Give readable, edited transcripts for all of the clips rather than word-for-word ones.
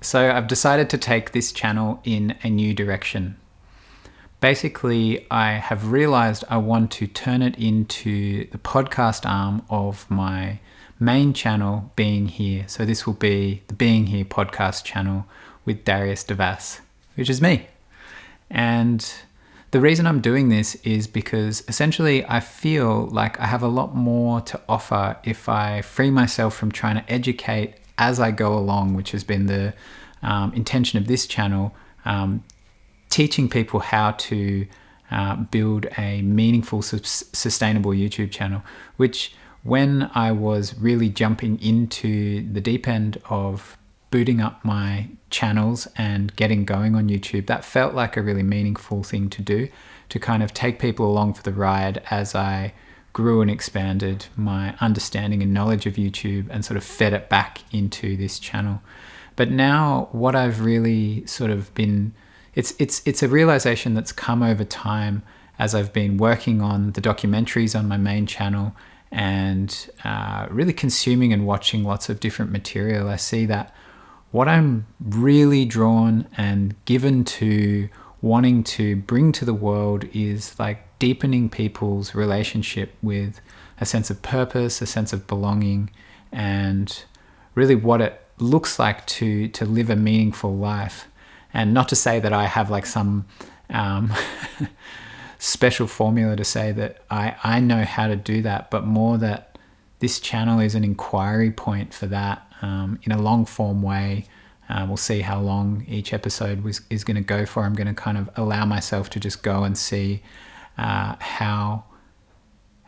So I've decided to take this channel in a new direction. Basically, I have realized I want to turn it into the podcast arm of my main channel, Being Here. So this will be the Being Here podcast channel with Darius Devas, which is me. And the reason I'm doing this is because essentially I feel like I have a lot more to offer if I free myself from trying to educate as I go along, which has been the intention of this channel, teaching people how to build a meaningful, sustainable YouTube channel, which when I was really jumping into the deep end of booting up my channels and getting going on YouTube, that felt like a really meaningful thing to do, to kind of take people along for the ride as I grew and expanded my understanding and knowledge of YouTube and sort of fed it back into this channel. But now what I've really sort of been, it's a realization that's come over time as I've been working on the documentaries on my main channel and really consuming and watching lots of different material. I see that what I'm really drawn and given to wanting to bring to the world is like deepening people's relationship with a sense of purpose, a sense of belonging, and really what it looks like to live a meaningful life. And not to say that I have like some special formula to say that I know how to do that, but more that this channel is an inquiry point for that in a long form way. We'll see how long each episode is going to go for. I'm going to kind of allow myself to just go and see how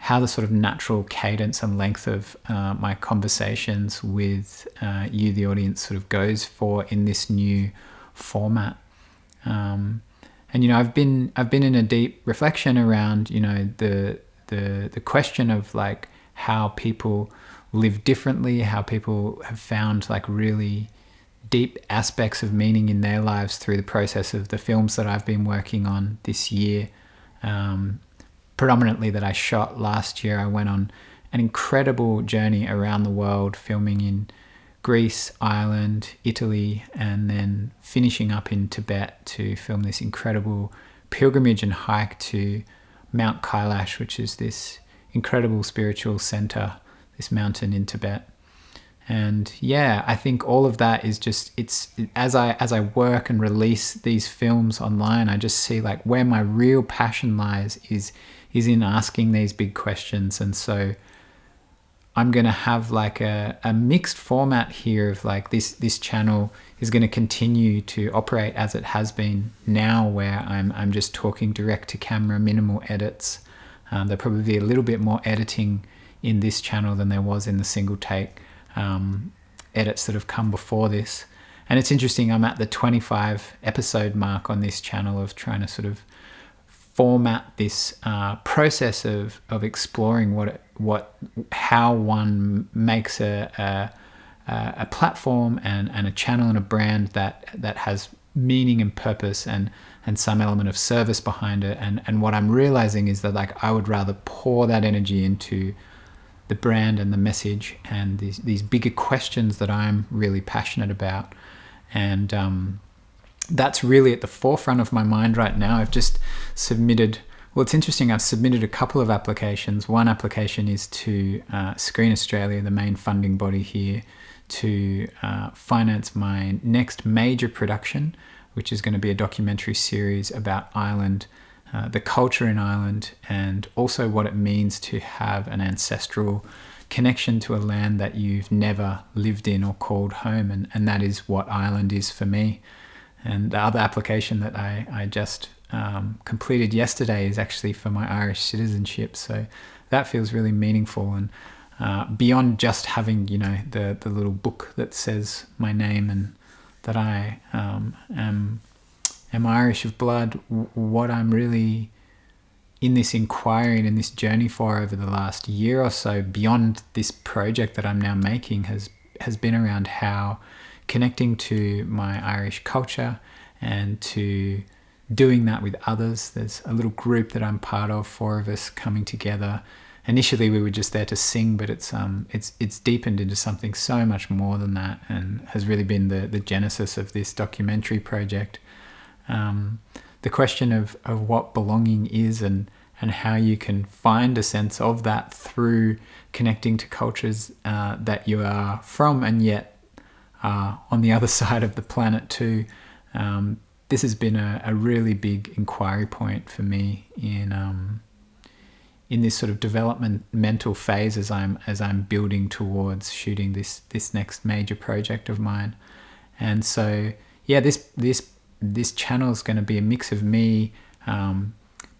the sort of natural cadence and length of my conversations with you, the audience, sort of goes for in this new format. And I've been in a deep reflection around the question of like how people live differently, how people have found like really deep aspects of meaning in their lives through the process of the films that I've been working on this year. Predominantly that I shot last year. I went on an incredible journey around the world, filming in Greece, Ireland, Italy, and then finishing up in Tibet to film this incredible pilgrimage and hike to Mount Kailash, which is this incredible spiritual center, this mountain in Tibet. And yeah, I think all of that is just, as I work and release these films online, I just see like where my real passion lies is in asking these big questions. And so I'm going to have like a mixed format here of like this channel is going to continue to operate as it has been now, where I'm just talking direct to camera, minimal edits. There'll probably be a little bit more editing in this channel than there was in the single take edits that have come before this. And it's interesting, I'm at the 25 episode mark on this channel of trying to sort of format this process of exploring how one makes a platform and a channel and a brand that has meaning and purpose and some element of service behind it. And what I'm realizing is that like I would rather pour that energy into the brand and the message and these bigger questions that I'm really passionate about. And that's really at the forefront of my mind right now. I've just submitted, well, it's interesting, I've submitted a couple of applications. One application is to Screen Australia, the main funding body here, to finance my next major production, which is going to be a documentary series about Ireland, the culture in Ireland, and also what it means to have an ancestral connection to a land that you've never lived in or called home. And that is what Ireland is for me. And the other application that I just completed yesterday is actually for my Irish citizenship. So that feels really meaningful. And beyond just having, the little book that says my name and that I am Irish of blood, what I'm really in this inquiry and in this journey for over the last year or so, beyond this project that I'm now making, has been around how connecting to my Irish culture and to doing that with others. There's a little group that I'm part of, 4 of us coming together initially we were just there to sing, but it's deepened into something so much more than that, and has really been the genesis of this documentary project. The question of what belonging is, and how you can find a sense of that through connecting to cultures that you are from, and yet on the other side of the planet too. This has been a really big inquiry point for me in this sort of developmental phase as I'm building towards shooting this next major project of mine. And so yeah, this channel is going to be a mix of me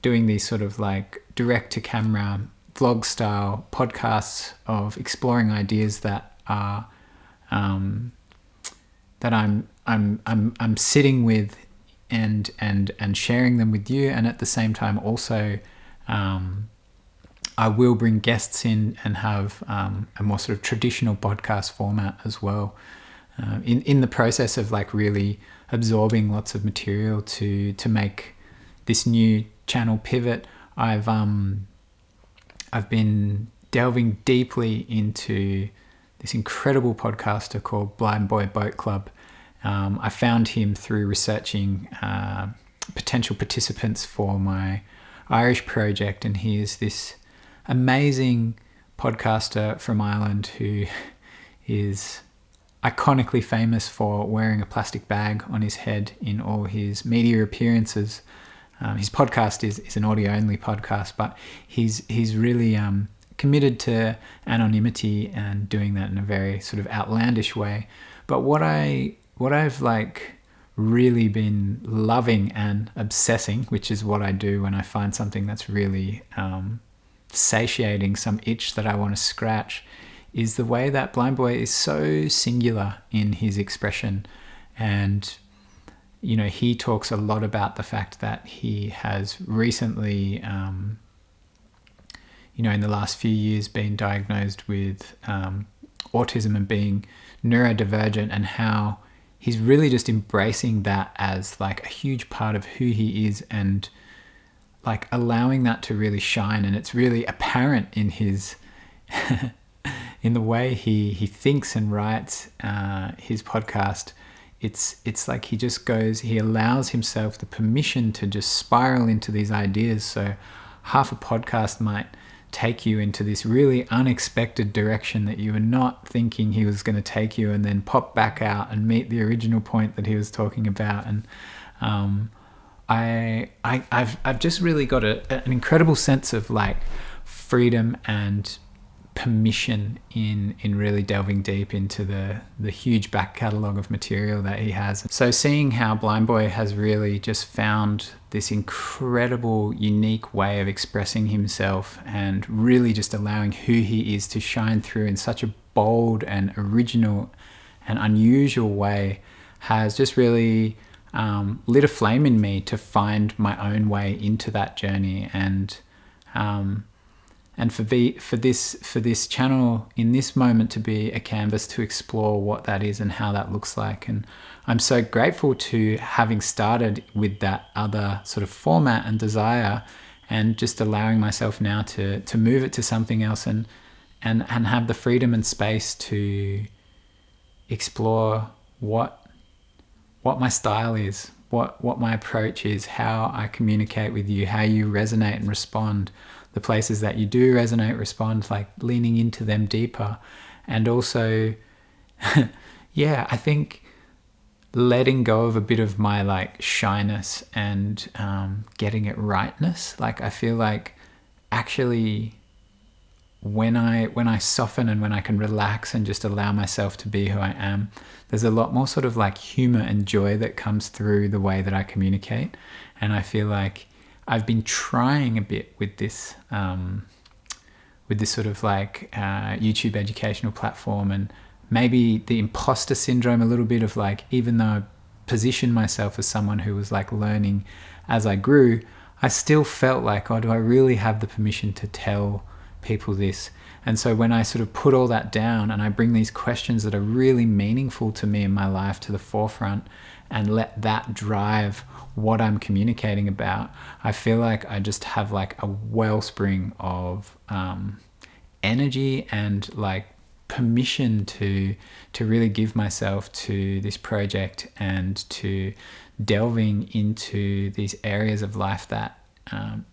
doing these sort of like direct to camera vlog style podcasts of exploring ideas that are that I'm sitting with and sharing them with you, and at the same time also I will bring guests in and have a more sort of traditional podcast format as well, in the process of like really absorbing lots of material to make this new channel pivot. I've been delving deeply into this incredible podcaster called Blind Boy Boat Club. I found him through researching potential participants for my Irish project, and he is this amazing podcaster from Ireland who is iconically famous for wearing a plastic bag on his head in all his media appearances. His podcast is an audio-only podcast, but he's really committed to anonymity and doing that in a very sort of outlandish way. But what I've like really been loving and obsessing, which is what I do when I find something that's really satiating, some itch that I want to scratch, is the way that Blind Boy is so singular in his expression. And you know, he talks a lot about the fact that he has recently in the last few years been diagnosed with autism and being neurodivergent, and how he's really just embracing that as like a huge part of who he is, and like allowing that to really shine. And it's really apparent in his in the way he thinks and writes his podcast. It's like he allows himself the permission to just spiral into these ideas. So half a podcast might take you into this really unexpected direction that you were not thinking he was going to take you, and then pop back out and meet the original point that he was talking about. And I've just really got an incredible sense of like freedom and permission in really delving deep into the huge back catalogue of material that he has. So seeing how Blind Boy has really just found this incredible, unique way of expressing himself, and really just allowing who he is to shine through in such a bold and original and unusual way, has just really lit a flame in me to find my own way into that journey. And for this channel in this moment to be a canvas to explore what that is and how that looks like. And I'm so grateful to having started with that other sort of format and desire, and just allowing myself now to move it to something else, and have the freedom and space to explore what my style is, what my approach is, how I communicate with you, how you resonate and respond, the places that you do resonate, respond, like leaning into them deeper. And also, yeah, I think letting go of a bit of my like shyness and getting it rightness. Like I feel like actually when I soften and when I can relax and just allow myself to be who I am, there's a lot more sort of like humor and joy that comes through the way that I communicate. And I feel like I've been trying a bit with this sort of like YouTube educational platform, and maybe the imposter syndrome a little bit of like, even though I positioned myself as someone who was like learning as I grew, I still felt like, oh, do I really have the permission to tell people this? And so when I sort of put all that down and I bring these questions that are really meaningful to me in my life to the forefront and let that drive what I'm communicating about, I feel like I just have like a wellspring of energy and like permission to really give myself to this project and to delving into these areas of life that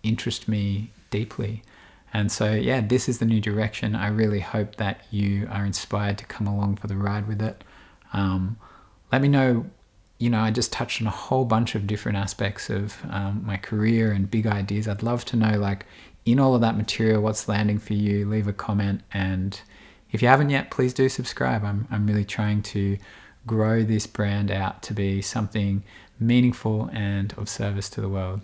interest me deeply. And so, yeah, this is the new direction. I really hope that you are inspired to come along for the ride with it. Let me know, I just touched on a whole bunch of different aspects of my career and big ideas. I'd love to know, like, in all of that material, what's landing for you. Leave a comment. And if you haven't yet, please do subscribe. I'm really trying to grow this brand out to be something meaningful and of service to the world.